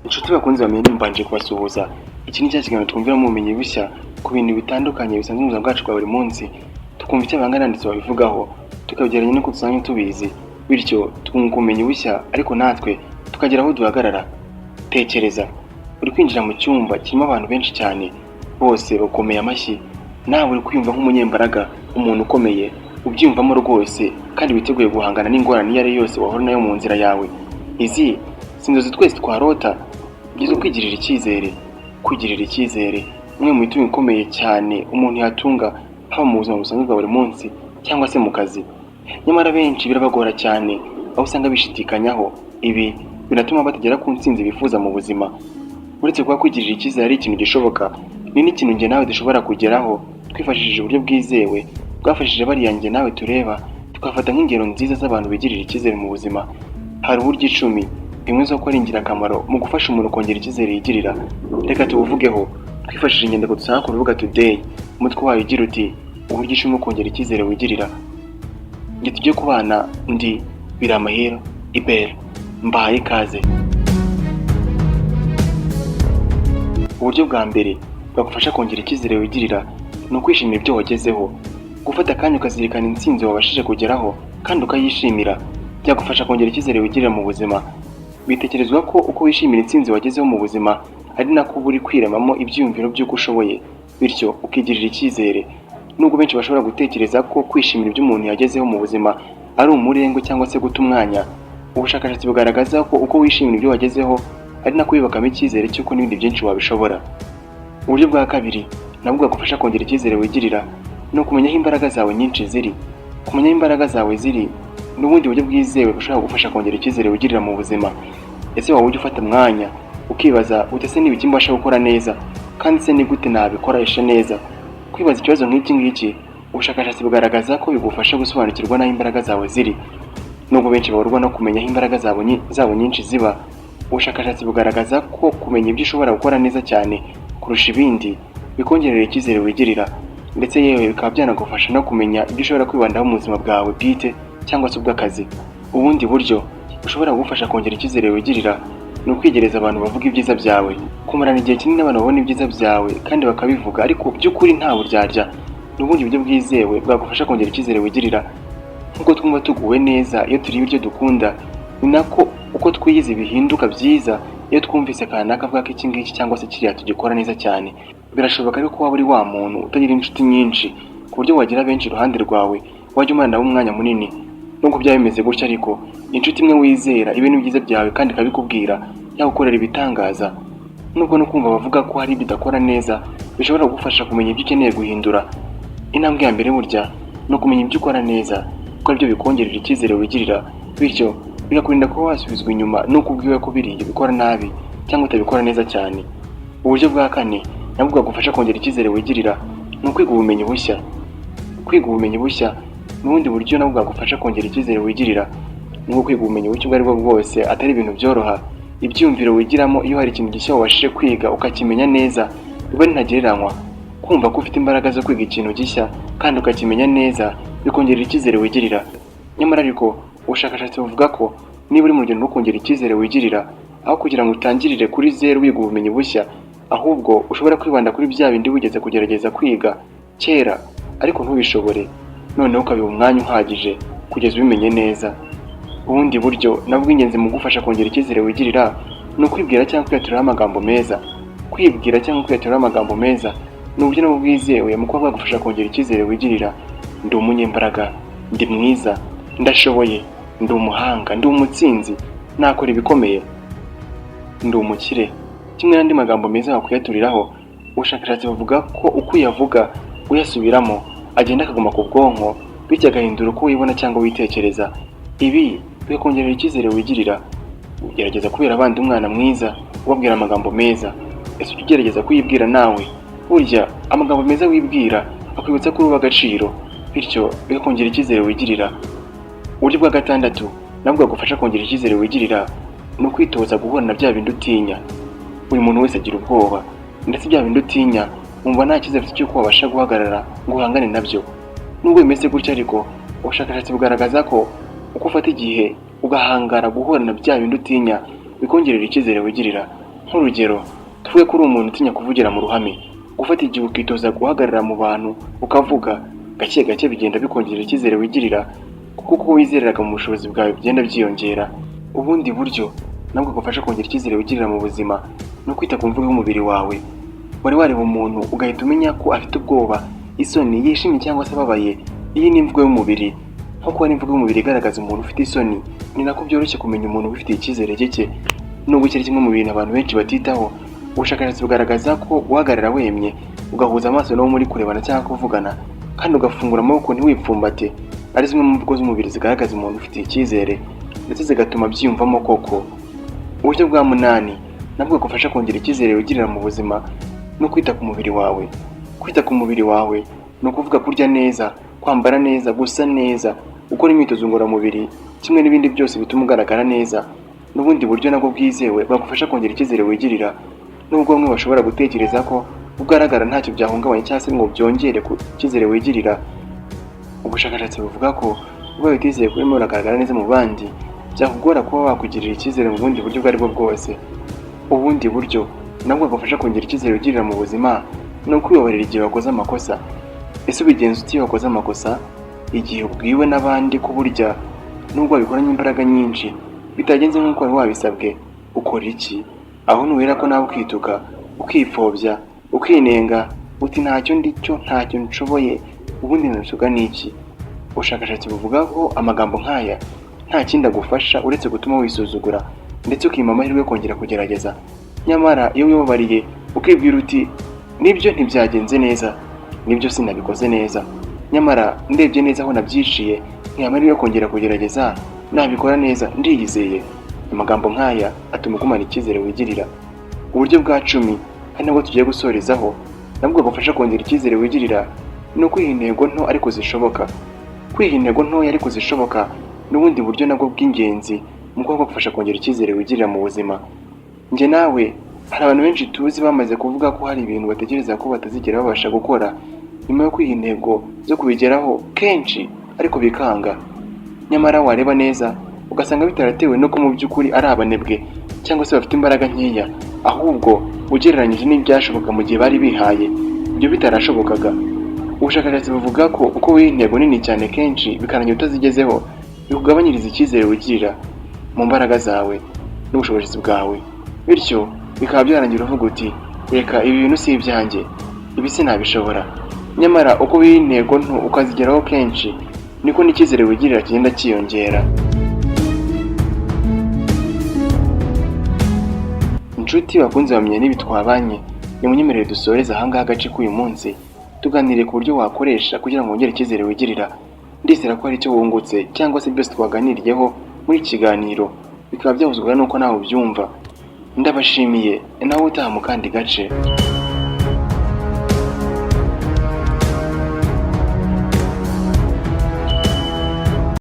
Inshuti bakunze bamenye mbanje kubasuhuza. Iki ni cya kiganiro twumvira mu bumenyi bushya ku bintu bitandukanye bisanzwe mu buzima bwacu bwa buri munsi. Tukumva icyo abangananditse babivugaho, tukabyeranya no kudusanzwe tubizi. Bityo twunguka ubumenyi bushya ariko natwe tukagera aho duhagarara. Tekereza, uri kwinjira mu cyumba kirimo abantu benshi cyane, bose bakomeye amashyi. Nawe uri kwiyumva nk'umunyembaraga, umuntu ukomeye, ubyiyumvamo rwose kandi witeguye guhangana n'ingorane iyo ari yose wahura nayo mu nzira yawe. Izi si inzozi twese twarota. Byiza kwigirira icyizere. Kwigirira icyizere umwe mu mitungo ikomeye cyane umuntu yatunga, haba mu buzima busanzwe bwa buri munsi cyangwa se mu kazi. Nyamara benshi birabagora cyane, aho usanga bishidikanyaho. Ibi binatuma batagera ku ntsinzi bifuza mu buzima. Uretse kuba kwigirira icyizere ari ikintu gishoboka, ni n'ikintu njye nawe dushobora kugeraho twifashishije uburyo bwizewe bwafashije bariya njye nawe tureba, tukafata nk'ingero nziza z'abantu bigirira icyizere mu buzima. Hari uburyo 10 bimwe zo gukora ingirakamaro mu gufasha umuntu kongera icyizere yigirira. Reka tubuvugeho twifashishije inyandiko dusanga ku rubuga Today. Umutwe wayo ugira uti uburyo 10 kongera icyizere wigirira. Nge tujye kubana ndi Biramahiro Ibere, mbahaye ikaze. Uburyo bwa mbere bwagufasha kongera icyizere wigirira ni ukwishimira ibyo wagezeho. Gufata akanya ukazirikana intsinzi wabashije kugeraho kandi ukayishimira byagufasha kongera icyizere wigirira mu buzima. Bitekerezwa ko uko wishimira intsinzi wagezeho mu buzima ari nako buri kwiremamo ibyiyumviro by'uko ushoboye, bityo ukigirira icyizere. Nubwo benshi bashobora gutekereza ko kwishimira ibyo umuntu yagezeho mu buzima ari umurengo cyangwa se guta umwanya, ubushakashatsi bugaragaza ko uko wishimira ibyo wagezeho ari nako wibakamo icyizere cy'uko n'ibindi byinshi wabishobora. Uburyo bwa kabiri nabwo bwagufasha kongera icyizere wigirira ni ukumenya aho imbaraga zawe nyinshi ziri. Kumenya aho imbaraga zawe ziri n'ubundi buryo bwizewe bushobora gufasha kongera icyizere wigirira mu buzima. Ese waba ujya ufata umwanya ukibaza utese n'ibiki mbasha gukora neza, kandi se ni gute nabikoresha neza? Kwibaza ikibazo nk'iki ngiki, ubushakashatsi bugaragaza ko bigufasha gusobanukirwa n'aho imbaraga zawe ziri. Nubwo benshi bahurwa no kumenya aho imbaraga zabo nyinshi ziba, ubushakashatsi bugaragaza ko kumenya ibyo ushobora gukora neza cyane kurusha ibindi bikongerera icyizere wigirira, ndetse yewe bikaba byanagufasha no kumenya ibyo ushobora kwibandaho mu buzima bwawe bwite cyangwa se ubw'akazi. Ubundi buryo bushobora kugufasha kongera icyizere wigirira ni ukwigereza abantu bavuga ibyiza byawe. Kumarana igihe kinini abantu babona ibyiza byawe kandi bakabivuga ariko by'ukuri nta buryarya, n'ubundi buryo bwizewe bwagufasha kongera icyizere wigirira. Nk'uko twumva tuguwe neza iyo turiye ibyo dukunda, ni nako uko twiyize bihinduka byiza iyo twumvise kanaka avuga ko iki ngiki cyangwa se kiriya tugikora neza cyane. Birashoboka ariko waba uri wa muntu utagira inshuti nyinshi ku buryo wagira benshi iruhande rwawe wajya umara nabo umwanya munini. Nubwo byaba bimeze gutya ariko inshuti imwe wizera ibintu byiza byawe kandi ikabikubwira yagukorera ibitangaza. Nubwo no kumva bavuga ko hari ibyo udakora neza, bishobora kugufasha kumenya ibyo ukeneye guhindura. Intambwe ya mbere burya no kumenya ibyo ukora neza, kuko aribyo bikongerera icyizere wigirira, bityo bikakurinda kuba wasubizwa inyuma nuko ubwiwe ko biriya ubikora nabi cyangwa utabikora neza cyane. Uburyo bwa kane nabwo bwagufasha kongera icyizere wigirira ni ukwiga ubumenyi bushya. Kwiga ubumenyi bushya n'ubundi buryo nabwo bwagufasha kongera icyizere wigirira. Nubwo kwiga ubumenyi bushya ubwo aribwo bwose atari ibintu byoroha, ibyumviro wigiramo iyo hari ikintu gishya wabashije kwiga ukakimenya neza biba ntagereranywa. Kumva ko ufite imbaraga zo kwiga ikintu gishya kandi ukakimenya neza bikongerera icyizere wigirira. Nyamara ariko ubushakashatsi buvuga ko niba uri mu rugendo rwo kongera icyizere wigirira, aho kugira ngo utangirire kuri 0 wiga ubumenyi bushya, ahubwo ushobora kwibanda kuri bya bindi wigeze kugerageza kwiga kera ariko ntubishobore, noneho ukabiha umwanya uhagije kugeza ubimenye neza. Ubundi buryo nabwo ingenzi mu gufasha kongera icyizere wigirira ni ukwibwira cyangwa kwiyaturaho amagambo meza. Kwibwira cyangwa kwiyaturaho amagambo meza ni uburyo nabwo bwizewe mu kuba bwagufasha kongera icyizere wigirira. Ndi umunyembaraga, ndi mwiza, ndashoboye, ndi umuhanga, ndi umutsinzi, nakora ibikomeye, ndi umukire, kimwe n'andi magambo meza wakwiyaturiraho. Ubushakashatsi buvuga ko uko uyavuga uyasubiramo agenda akaguma ku bwonko, bityo agahindura uko wibona cyangwa witekereza. Ibi bikakongerera icyizere wigirira. Ugerageza kubera abandi umwana mwiza ubabwira amagambo meza. Ese ugerageza kuyibwira nawe? Burya amagambo meza wibwira akwibutsa ko uri agaciro, bityo bikakongera icyizere wigirira. Uburyo bwa gatandatu nabwo bwagufasha kongera icyizere wigirira ni ukwitoza guhura na bya bindi utinya. Buri muntu wese agira ubwoba, ndetse bya bindi utinya wumva nta cyizere cy'uko wabasha guhagarara ngo uhangane nabyo. Nubwo bimeze gutya ariko ubushakashatsi bugaragaza ko uko ufata igihe ugahangara guhura na bya bindi utinya bikongerera icyizere wigirira. Nk'urugero, tuvuge ko uri umuntu utinya kuvugira mu ruhame, gufata igihe ukitoza guhagarara mu bantu ukavuga, gake gake bigenda bikongerera icyizere wigirira, kuko uko wizereraga mu bushobozi bwawe bigenda byiyongera. Ubundi buryo nabwo bugufasha kongera icyizere wigirira mu buzima no kwita ku mvugo y'umubiri wawe. Wari wareba umuntu ugahita umenya ko afite ubwoba, isoni, yishimye cyangwa se ababaye. Iyi ni imvugo y'umubiri. Nk'uko hari imvugo y'umubiri igaragaza umuntu ufite isoni, ni nako byoroshye kumenya umuntu ufitiye icyizere gike. Nubwo iki ari kimwe mu bintu abantu benshi batitaho, ubushakashatsi bugaragaza ko guhagarara wemye, ugahuza amaso n'uwo muri kurebana cyangwa kuvugana, kandi ugafungura amaboko ntiwipfumbate, ari zimwe mu mvugo z'umubiri zigaragaza umuntu ufitiye icyizere, ndetse zigatuma byiyumvamo koko. Uburyo bwa 8 nabwo bugufasha kongera icyizere wigirira mu buzima no kwita ku mubiri wawe. Kwita ku mubiri wawe ni ukuvuga kurya neza, kwambara neza, gusa neza, gukora imyitozo ngororamubiri, kimwe n'ibindi byose bituma ugaragara neza. N'ubundi buryo nabwo bwizewe bwagufasha kongera icyizere wigirira, nubwo bamwe bashobora gutekereza ko ugaragara ntacyo byahungabanya cyangwa se ngo byongere ku cyizere wigirira. Ubushakashatsi buvuga ko uba witizeye ko urimo uragaragara neza mu bandi, byakugora kuba wakugirira icyizere mu bundi buryo ubwo ari bwo bwose. Ubundi buryo nabwo bwagufasha kongera icyizere wigirira mu buzima ni ukwibabarira igihe wakoze amakosa. Ese ubigenza uti iyo wakoze amakosa? Igihe ubwiwe n'abandi ko burya nubwo wabikoranye imbaraga nyinshi bitagenze nk'uko wari wabisabwe, ukora iki? Aho nuwera ko nawe ukituka, ukipfobya, ukinenga, uti ntacyo ndicyo, ntacyo nshoboye, ubundi nasuga n'iki? Ubushakashatsi buvuga ko amagambo nk'aya nta kindi agufasha uretse gutuma wisuzugura, ndetse ukima amahirwe yo kongera kugerageza. Nyamara iyo wibabariye ukibwira uti nibyo ntibyagenze neza, nibyo sinabikoze neza, nyamara ndebye neza aho nabyishiye, ntihamariwe yo kongera kugerageza, nabikora neza, ndiyizeye. Amagambo nk'aya atuma ugumana icyizere wigirira. Uburyo bwa 10 hari nabwo tugiye gusorezaho, nabwo bugufasha kongera icyizere wigirira no kwiha intego nto ariko zishoboka. Kwiha intego ntoya ariko zishoboka n'ubundi buryo nabwo bw'ingenzi mu kuba bugufasha kongera icyizere wigirira mu buzima. Njye nawe hari abantu benshi tuzi bamaze kuvuga ko hari ibintu batekereza ko batazigera babasha gukora nyuma yo kwiha intego zo kubigeraho kenshi, ariko bikanga. Nyamara wareba neza ugasanga bitaratewe no ko mu by'ukuri ari abanebwe cyangwa se bafite imbaraga nkeya, ahubwo ugereranyije n'ibyashoboka mu gihe bari bihaye, ibyo bitarashobokaga. Ubushakashatsi buvuga ko uko wiha intego nini cyane kenshi bikarangira utazigezeho, bikugabanyiriza icyizere wigirira mu mbaraga zawe n'ubushobozi bwawe, bityo bikaba byarangira uvuga uti reka ibi bintu si ibyanjye, ibi sinabishobora. Nyamara uko wiha intego nto ukazigeraho kenshi, niko n'icyizere wigirira kigenda cyiyongera. Inshuti bakunze bamenye n'ibi twabanye, nimunyemerere dusoreze ahangaha agace k'uyu munsi, tuganire ku buryo wakoresha kugira ngo wongere icyizere wigirira. Ndizera ko hari icyo wungutse cyangwa se byose twaganiriyeho muri iki kiganiro bikaba byahuzwa n'uko nawe ubyumva. Ndabashimiye, nawe utaha mu kandi gace.